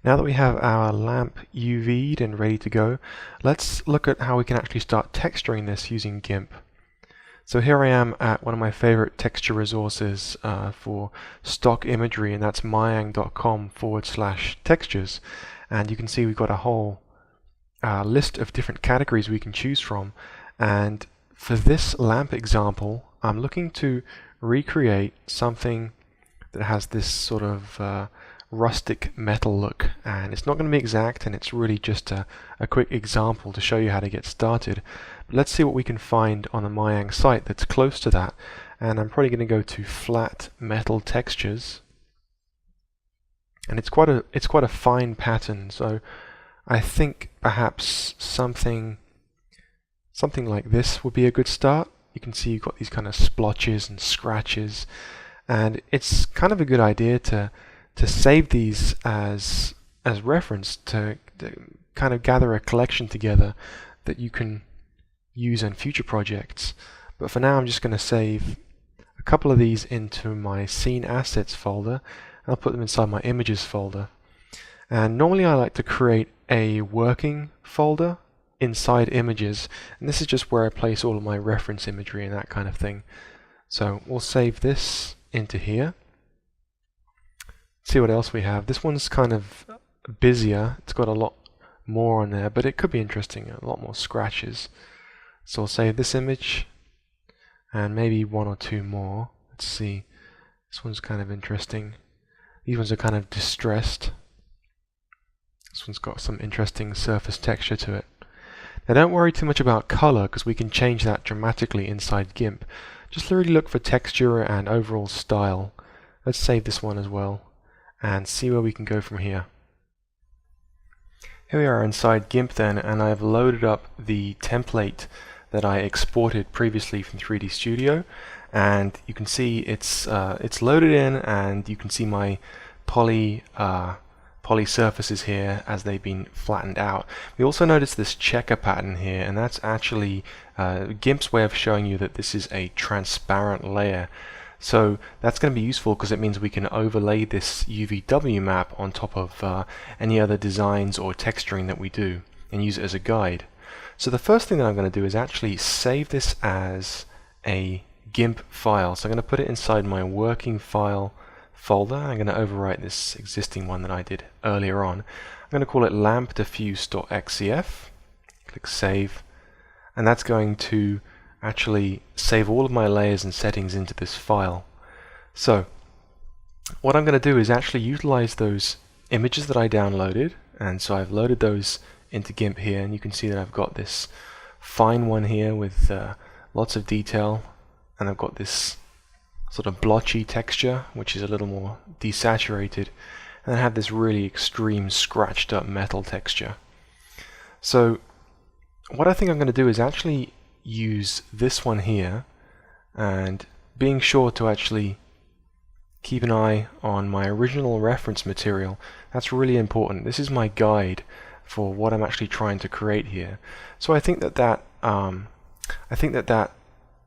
Now that we have our lamp UV'd and ready to go, let's look at how we can actually start texturing this using GIMP. So here I am at one of my favorite texture resources for stock imagery, and that's myang.com/textures. And you can see we've got a whole list of different categories we can choose from. And for this lamp example, I'm looking to recreate something that has this sort of rustic metal look, and it's not going to be exact, and it's really just a quick example to show you how to get started. But let's see what we can find on the Myang site that's close to that, and I'm probably going to go to flat metal textures, and it's quite a fine pattern, so I think perhaps something like this would be a good start. You can see you've got these kind of splotches and scratches, and it's kind of a good idea to save these as reference to kind of gather a collection together that you can use in future projects. But for now I'm just going to save a couple of these into my scene assets folder. I'll put them inside my images folder. And normally I like to create a working folder inside images, and this is just where I place all of my reference imagery and that kind of thing. So we'll save this into here. See what else we have. This one's kind of busier. It's got a lot more on there, but it could be interesting. A lot more scratches. So I'll save this image and maybe one or two more. Let's see. This one's kind of interesting. These ones are kind of distressed. This one's got some interesting surface texture to it. Now don't worry too much about color, because we can change that dramatically inside GIMP. Just really look for texture and overall style. Let's save this one as well and see where we can go from here. Here we are inside GIMP then, and I've loaded up the template that I exported previously from 3D Studio, and you can see it's loaded in, and you can see my poly surfaces here as they've been flattened out. We also notice this checker pattern here, and that's actually GIMP's way of showing you that this is a transparent layer. So that's going to be useful because it means we can overlay this UVW map on top of any other designs or texturing that we do and use it as a guide. So the first thing that I'm going to do is actually save this as a GIMP file. So I'm going to put it inside my working file folder. I'm going to overwrite this existing one that I did earlier on. I'm going to call it lampdifuse.xcf. Click Save, and that's going to actually save all of my layers and settings into this file. So what I'm going to do is actually utilize those images that I downloaded, and so I've loaded those into GIMP here, and you can see that I've got this fine one here with lots of detail, and I've got this sort of blotchy texture which is a little more desaturated, and I have this really extreme scratched up metal texture. So what I think I'm going to do is actually use this one here, and being sure to actually keep an eye on my original reference material. That's really important. This is my guide for what I'm actually trying to create here. So I think that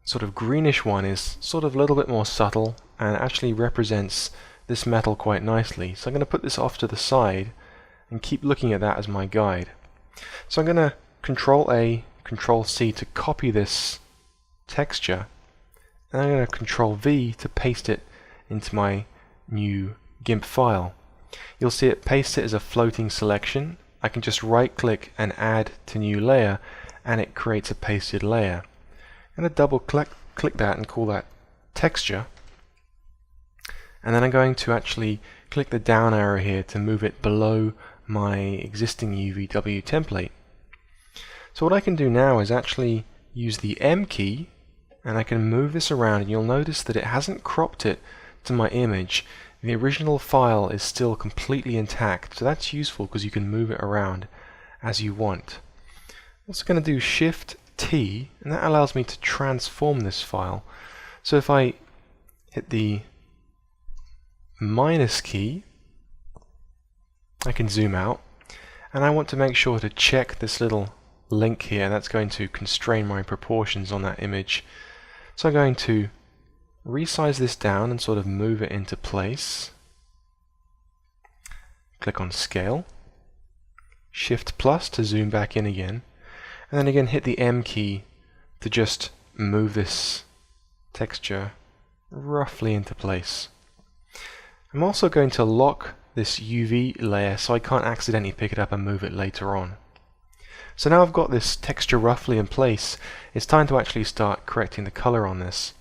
sort of greenish one is sort of a little bit more subtle and actually represents this metal quite nicely. So I'm going to put this off to the side and keep looking at that as my guide. So I'm going to Control A, Control C to copy this texture, and I'm going to Control V to paste it into my new GIMP file. You'll see it paste it as a floating selection. I can just right click and add to new layer, and it creates a pasted layer. I'm going to double click that and call that texture, and then I'm going to actually click the down arrow here to move it below my existing UVW template. So what I can do now is actually use the M key, and I can move this around, and you'll notice that it hasn't cropped it to my image. The original file is still completely intact, so that's useful because you can move it around as you want. I'm also going to do Shift T, and that allows me to transform this file. So if I hit the minus key, I can zoom out, and I want to make sure to check this little link here. That's going to constrain my proportions on that image. So I'm going to resize this down and sort of move it into place. click on Scale, Shift plus to zoom back in again, and then again hit the M key to just move this texture roughly into place. I'm also going to lock this UV layer so I can't accidentally pick it up and move it later on. So now I've got this texture roughly in place, it's time to actually start correcting the color on this.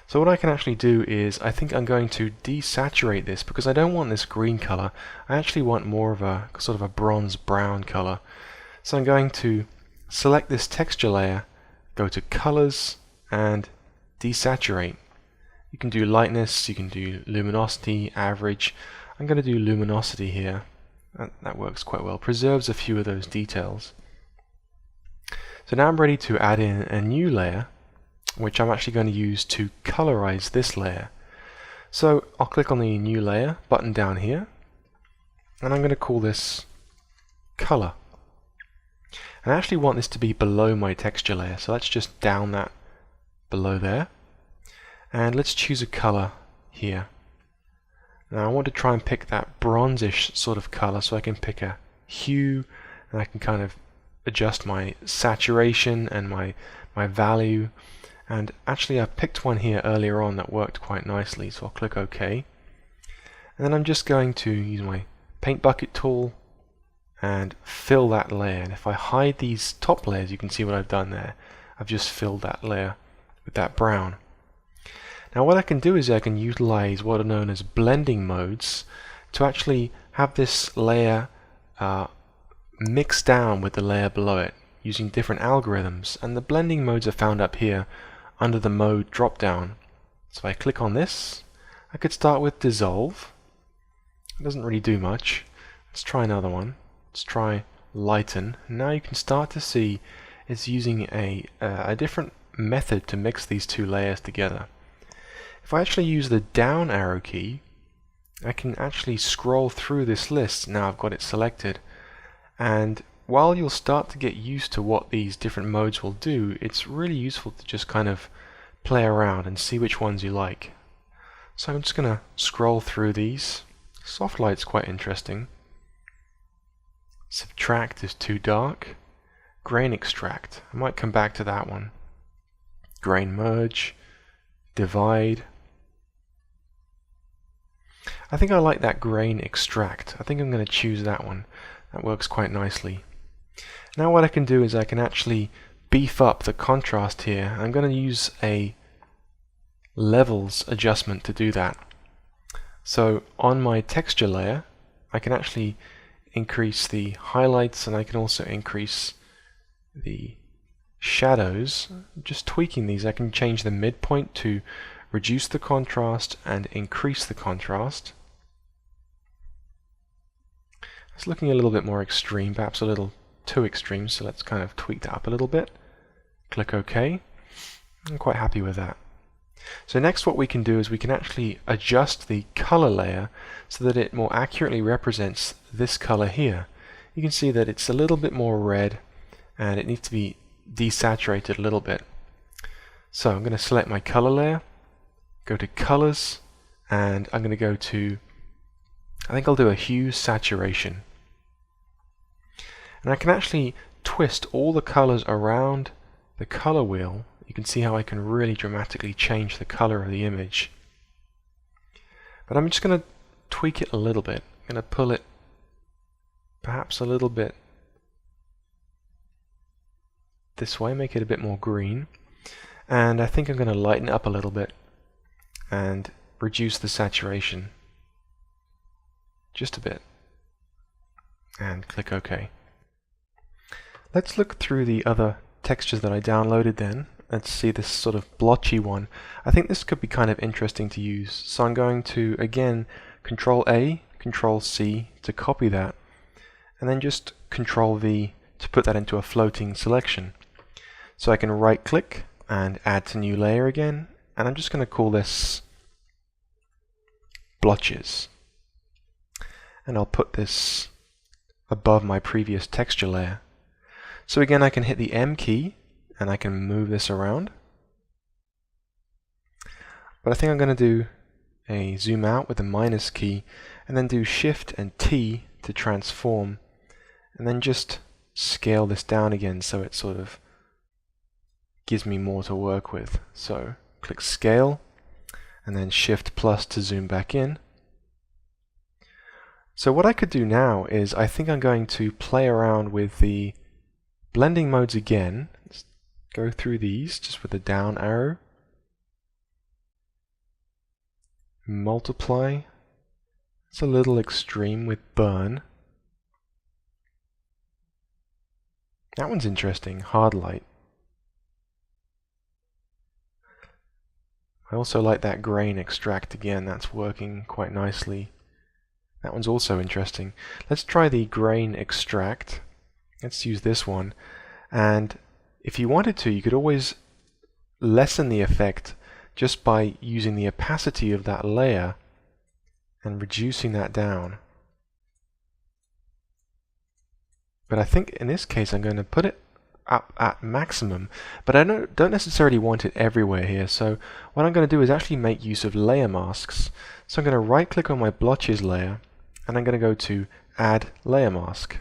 So what I can actually do is, I think I'm going to desaturate this because I don't want this green color. I actually want more of a sort of a bronze brown color. So I'm going to select this texture layer, go to colors and desaturate. You can do lightness, you can do luminosity, average. I'm going to do luminosity here. That works quite well. Preserves a few of those details. So now I'm ready to add in a new layer, which I'm actually going to use to colorize this layer. So I'll click on the new layer button down here, and I'm going to call this color. And I actually want this to be below my texture layer, so let's just down that below there. And let's choose a color here. Now I want to try and pick that bronzish sort of color, so I can pick a hue, and I can kind of adjust my saturation and my value. And actually I picked one here earlier on that worked quite nicely, so I'll click OK. And then I'm just going to use my paint bucket tool and fill that layer. And if I hide these top layers, you can see what I've done there. I've just filled that layer with that brown. Now what I can do is I can utilize what are known as blending modes to actually have this layer mix down with the layer below it using different algorithms, and the blending modes are found up here under the mode drop down. So if I click on this, I could start with dissolve. It doesn't really do much. Let's try another one. Let's try lighten. Now you can start to see it's using a different method to mix these two layers together. If I actually use the down arrow key, I can actually scroll through this list. Now I've got it selected, and while you'll start to get used to what these different modes will do, it's really useful to just kind of play around and see which ones you like. So I'm just going to scroll through these. Soft light's quite interesting. Subtract is too dark. Grain extract, I might come back to that one. Grain merge, divide. I think I like that grain extract. I think I'm going to choose that one. That works quite nicely. Now what I can do is I can actually beef up the contrast here. I'm going to use a levels adjustment to do that. So on my texture layer, I can actually increase the highlights, and I can also increase the shadows. Just tweaking these, I can change the midpoint to reduce the contrast and increase the contrast. It's looking a little bit more extreme, perhaps a little too extreme, so let's kind of tweak that up a little bit. Click OK. I'm quite happy with that. So next what we can do is we can actually adjust the color layer so that it more accurately represents this color here. You can see that it's a little bit more red and it needs to be desaturated a little bit. So I'm going to select my color layer, go to colors, and I'm going to go to, I think I'll do a hue saturation. And I can actually twist all the colors around the color wheel. You can see how I can really dramatically change the color of the image. But I'm just going to tweak it a little bit. I'm going to pull it perhaps a little bit this way, make it a bit more green. And I think I'm going to lighten it up a little bit and reduce the saturation just a bit. And click OK. Let's look through the other textures that I downloaded then. Let's see this sort of blotchy one. I think this could be kind of interesting to use. So I'm going to, again, Control A, Control C to copy that, and then just Control V to put that into a floating selection. So I can right click and add to new layer again, and I'm just going to call this blotches. And I'll put this above my previous texture layer. So again, I can hit the M key and I can move this around. But I think I'm going to do a zoom out with the minus key and then do Shift and T to transform, and then just scale this down again so it sort of gives me more to work with. So click Scale, and then Shift plus to zoom back in. So what I could do now is I think I'm going to play around with the blending modes again. Let's go through these just with the down arrow. Multiply. It's a little extreme with burn. That one's interesting. Hard light. I also like that grain extract again. That's working quite nicely. That one's also interesting. Let's try the grain extract. Let's use this one. And if you wanted to, you could always lessen the effect just by using the opacity of that layer and reducing that down. But I think in this case I'm going to put it up at maximum, but I don't necessarily want it everywhere here. So what I'm going to do is actually make use of layer masks. So I'm going to right click on my blotches layer, and I'm going to go to Add Layer Mask.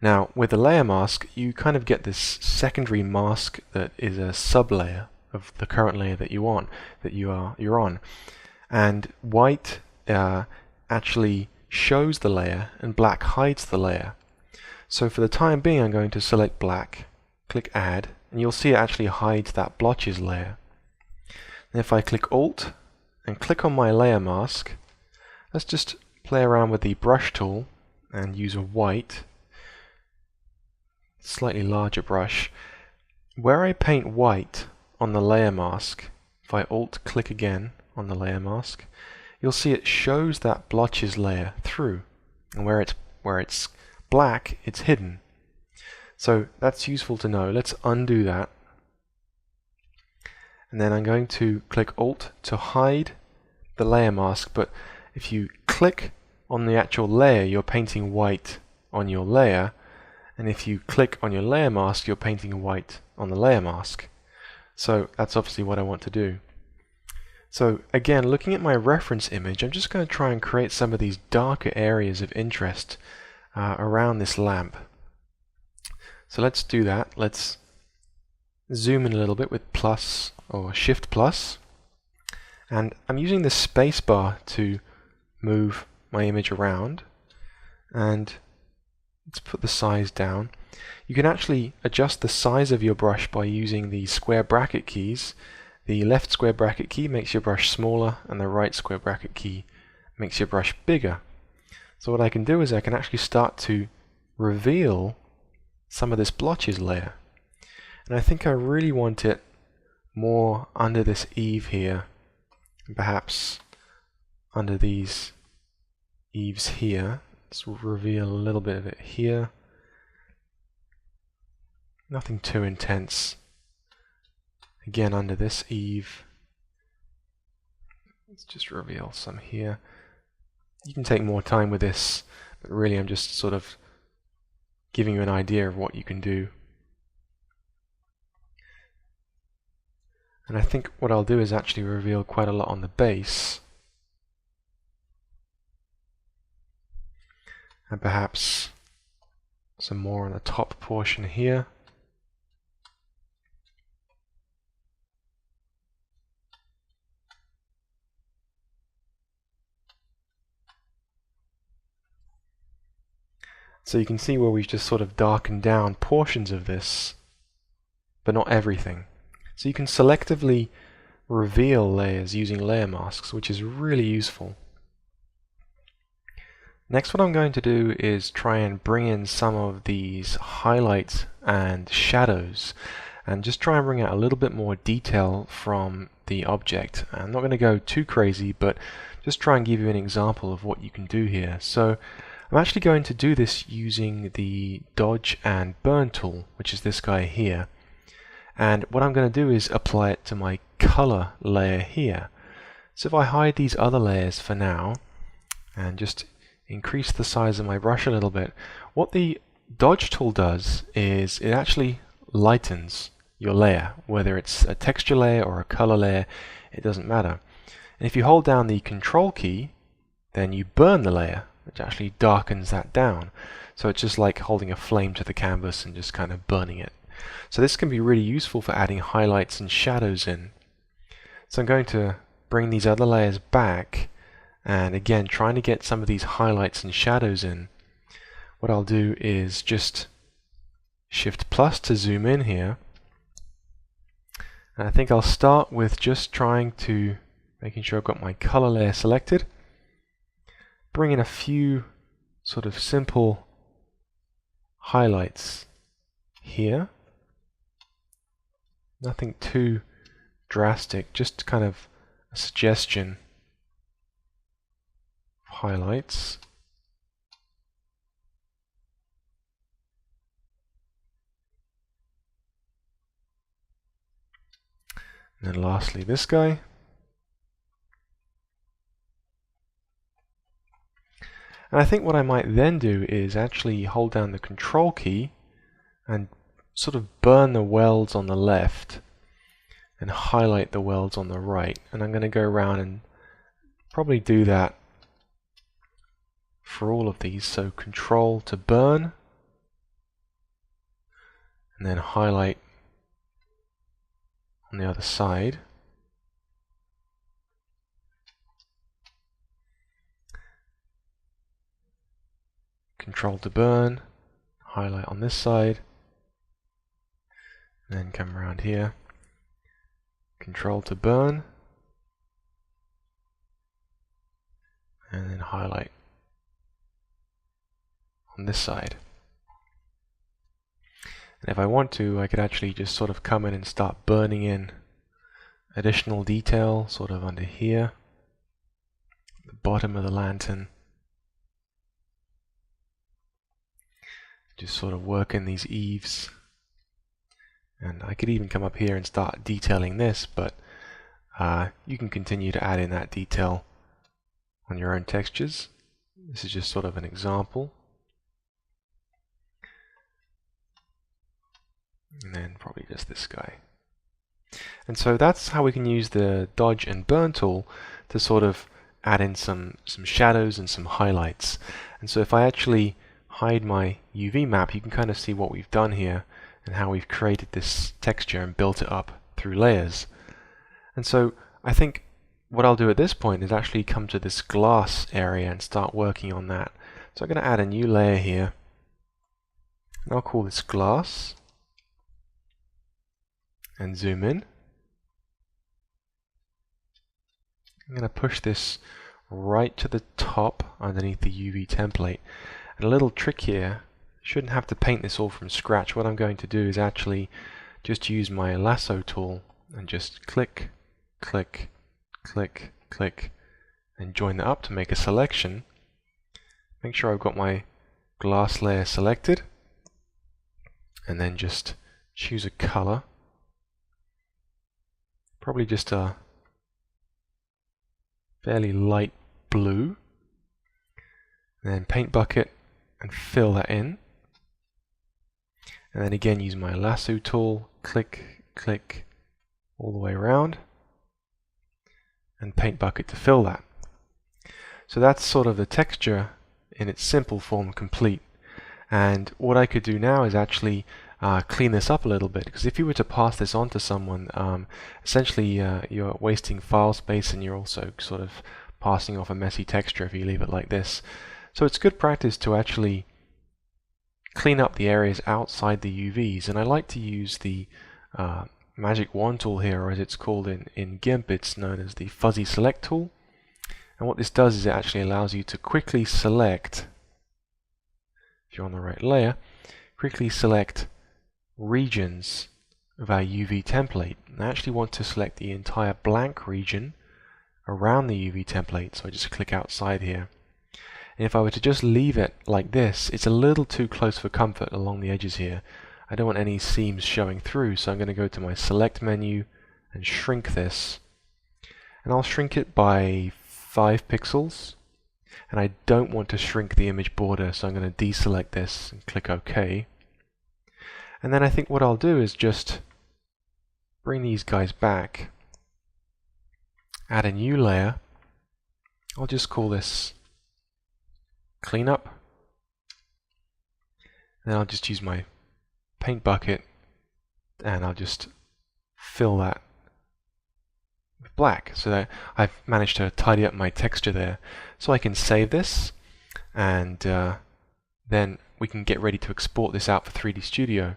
Now with the layer mask you kind of get this secondary mask that is a sub-layer of the current layer that you're on. And white actually shows the layer and black hides the layer. So for the time being I'm going to select black, click Add, and you'll see it actually hides that blotches layer. And if I click Alt and click on my layer mask, let's just play around with the brush tool and use a white, slightly larger brush. Where I paint white on the layer mask, if I Alt click again on the layer mask, you'll see it shows that blotches layer through, and where it's black, it's hidden. So that's useful to know. Let's undo that, and then I'm going to click Alt to hide the layer mask. But if you click on the actual layer, you're painting white on your layer, and if you click on your layer mask, you're painting white on the layer mask. So that's obviously what I want to do. So again, looking at my reference image, I'm just going to try and create some of these darker areas of interest around this lamp. So let's do that. Let's zoom in a little bit with plus or Shift plus, and I'm using the space bar to move my image around, and let's put the size down. You can actually adjust the size of your brush by using the square bracket keys. The left square bracket key makes your brush smaller, and the right square bracket key makes your brush bigger. So what I can do is I can actually start to reveal some of this blotches layer. And I think I really want it more under this eave here, and perhaps under these eaves here. Let's reveal a little bit of it here. Nothing too intense. Again, under this eave. Let's just reveal some here. You can take more time with this, but really I'm just sort of giving you an idea of what you can do. And I think what I'll do is actually reveal quite a lot on the base. And perhaps some more on the top portion here. So you can see where we've just sort of darkened down portions of this, but not everything. So you can selectively reveal layers using layer masks, which is really useful. Next, what I'm going to do is try and bring in some of these highlights and shadows, and just try and bring out a little bit more detail from the object. I'm not going to go too crazy, but just try and give you an example of what you can do here. So I'm actually going to do this using the Dodge and Burn tool, which is this guy here. And what I'm going to do is apply it to my color layer here. So if I hide these other layers for now, and just increase the size of my brush a little bit, what the Dodge tool does is it actually lightens your layer, whether it's a texture layer or a color layer, it doesn't matter. And if you hold down the Control key, then you burn the layer, which actually darkens that down. So it's just like holding a flame to the canvas and just kind of burning it. So this can be really useful for adding highlights and shadows in. So I'm going to bring these other layers back, and again trying to get some of these highlights and shadows in. What I'll do is just Shift plus to zoom in here, and I think I'll start with just making sure I've got my color layer selected, bring in a few sort of simple highlights here, nothing too drastic, just kind of a suggestion of highlights. And then lastly this guy. And I think what I might then do is actually hold down the Control key and sort of burn the welds on the left and highlight the welds on the right. And I'm going to go around and probably do that for all of these. So Control to burn, and then highlight on the other side. Control to burn, highlight on this side, and then come around here. Control to burn, and then highlight on this side. And if I want to, I could actually just sort of come in and start burning in additional detail sort of under here, the bottom of the lantern. Just sort of work in these eaves. And I could even come up here and start detailing this, but you can continue to add in that detail on your own textures. This is just sort of an example. And then probably just this guy. And so that's how we can use the dodge and burn tool to sort of add in some shadows and some highlights. And so if I actually hide my UV map, you can kind of see what we've done here and how we've created this texture and built it up through layers. And so I think what I'll do at this point is actually come to this glass area and start working on that. So I'm going to add a new layer here, and I'll call this glass, and zoom in. I'm going to push this right to the top underneath the UV template. And a little trick here, shouldn't have to paint this all from scratch. What I'm going to do is actually just use my lasso tool and just click, click, click, click, and join that up to make a selection. Make sure I've got my glass layer selected, and then just choose a color. Probably just a fairly light blue. And then paint bucket and fill that in. And then again use my lasso tool, click, click, all the way around, and paint bucket to fill that. So that's sort of the texture in its simple form complete. And what I could do now is actually clean this up a little bit, because if you were to pass this on to someone, essentially you're wasting file space, and you're also sort of passing off a messy texture if you leave it like this. So it's good practice to actually clean up the areas outside the UVs, and I like to use the magic wand tool here, or as it's called in GIMP, it's known as the fuzzy select tool. And what this does is it actually allows you to quickly select, if you're on the right layer, quickly select regions of our UV template. And I actually want to select the entire blank region around the UV template, so I just click outside here. And if I were to just leave it like this, it's a little too close for comfort along the edges here. I don't want any seams showing through, so I'm going to go to my select menu and shrink this. And I'll shrink it by 5 pixels. And I don't want to shrink the image border, so I'm going to deselect this and click OK. And then I think what I'll do is just bring these guys back, add a new layer. I'll just call this clean up. And then I'll just use my paint bucket and I'll just fill that with black so that I've managed to tidy up my texture there. So I can save this and then we can get ready to export this out for 3D Studio.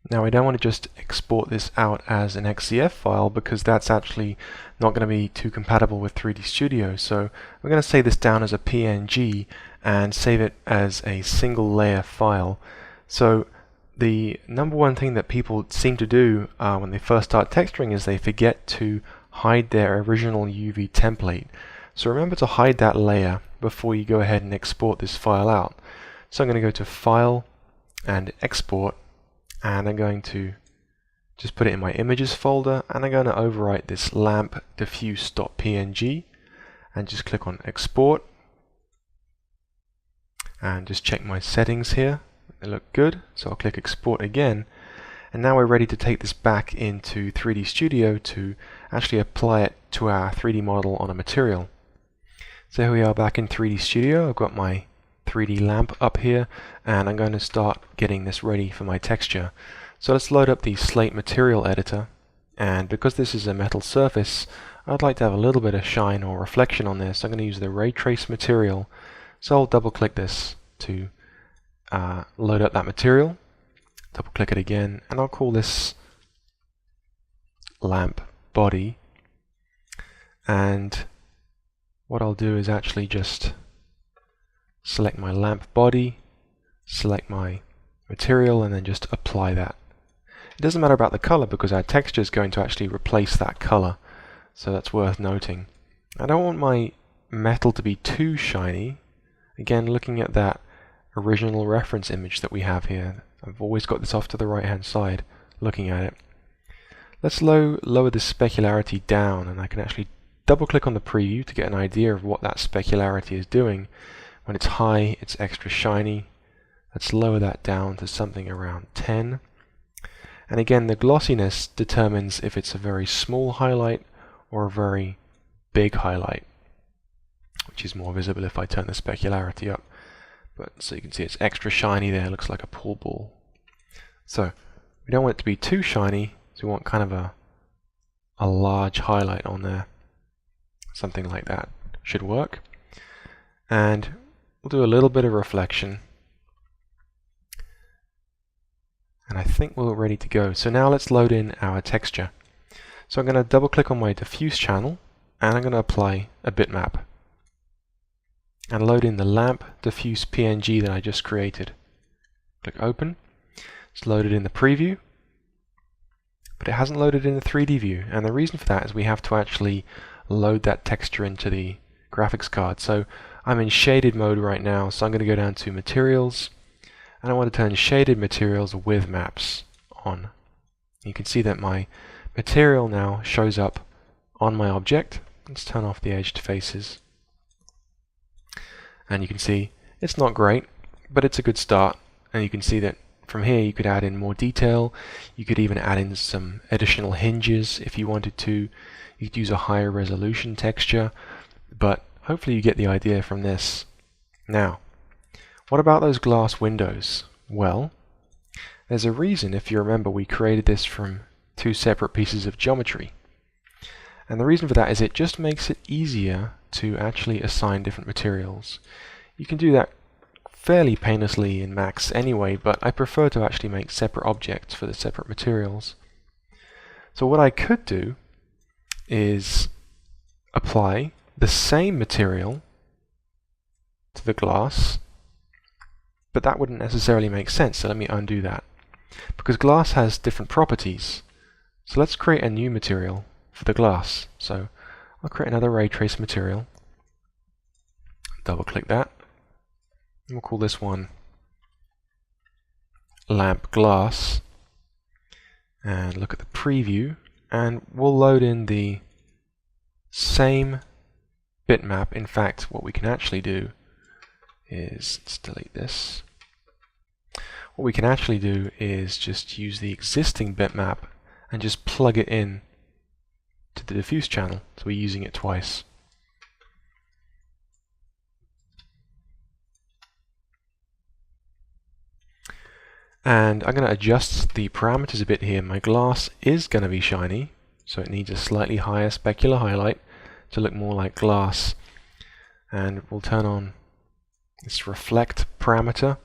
Now I don't want to just export this out as an XCF file because that's actually not going to be too compatible with 3D Studio. So we're going to save this down as a PNG and save it as a single layer file. So the number one thing that people seem to do when they first start texturing is they forget to hide their original UV template. So remember to hide that layer before you go ahead and export this file out. So I'm going to go to File and Export, and I'm going to just put it in my Images folder, and I'm going to overwrite this lamp diffuse.png and just click on Export and just check my settings here. They look good, so I'll click Export again, and now we're ready to take this back into 3D Studio to actually apply it to our 3D model on a material. So here we are back in 3D Studio. I've got my 3D lamp up here and I'm going to start getting this ready for my texture. So let's load up the slate material editor, and because this is a metal surface I'd like to have a little bit of shine or reflection on this. I'm going to use the ray trace material, so I'll double click this to load up that material, double click it again, and I'll call this lamp body, and what I'll do is actually just select my lamp body, select my material, and then just apply that. It doesn't matter about the color because our texture is going to actually replace that color, so that's worth noting. I don't want my metal to be too shiny. Again, looking at that original reference image that we have here, I've always got this off to the right hand side looking at it. Let's lower the specularity down, and I can actually double click on the preview to get an idea of what that specularity is doing. When it's high, it's extra shiny. Let's lower that down to something around 10. And again, the glossiness determines if it's a very small highlight or a very big highlight, which is more visible if I turn the specularity up. But so you can see it's extra shiny there, it looks like a pool ball. So we don't want it to be too shiny, so we want kind of a large highlight on there. Something like that should work. And we'll do a little bit of reflection. And I think we're ready to go. So now let's load in our texture. So I'm going to double click on my diffuse channel and I'm going to apply a bitmap and load in the lamp diffuse PNG that I just created. Click open. It's loaded in the preview, but it hasn't loaded in the 3D view, and the reason for that is we have to actually load that texture into the graphics card. So I'm in shaded mode right now, so I'm going to go down to materials and I want to turn shaded materials with maps on. You can see that my material now shows up on my object. Let's turn off the edged faces, and you can see it's not great, but it's a good start. And you can see that from here you could add in more detail. You could even add in some additional hinges if you wanted to. You could use a higher resolution texture, but hopefully you get the idea from this. Now, what about those glass windows? Well, there's a reason. If you remember, we created this from two separate pieces of geometry. And the reason for that is it just makes it easier to actually assign different materials. You can do that fairly painlessly in Max anyway, but I prefer to actually make separate objects for the separate materials. So what I could do is apply the same material to the glass, but that wouldn't necessarily make sense, so let me undo that. Because glass has different properties, so let's create a new material for the glass. So I'll create another ray trace material, double click that, and we'll call this one lamp glass, and look at the preview, and we'll load in the same bitmap. In fact, what we can actually do is, let's delete this. What we can actually do is just use the existing bitmap and just plug it in to the diffuse channel, so we're using it twice. And I'm going to adjust the parameters a bit here. My glass is going to be shiny, so it needs a slightly higher specular highlight to look more like glass. And we'll turn on this reflect parameter.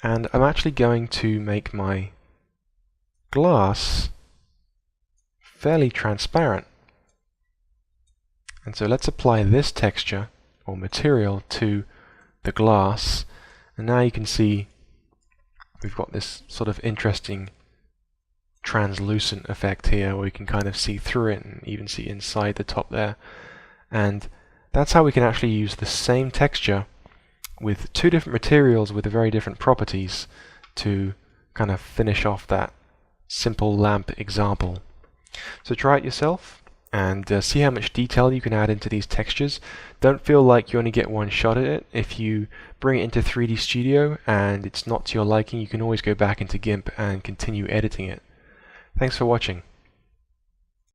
And I'm actually going to make my glass fairly transparent. And so let's apply this texture or material to the glass. And now you can see we've got this sort of interesting translucent effect here where we can kind of see through it and even see inside the top there. And that's how we can actually use the same texture with two different materials with very different properties to kind of finish off that simple lamp example. So try it yourself and see how much detail you can add into these textures. Don't feel like you only get one shot at it. If you bring it into 3D Studio and it's not to your liking, you can always go back into GIMP and continue editing it. Thanks for watching.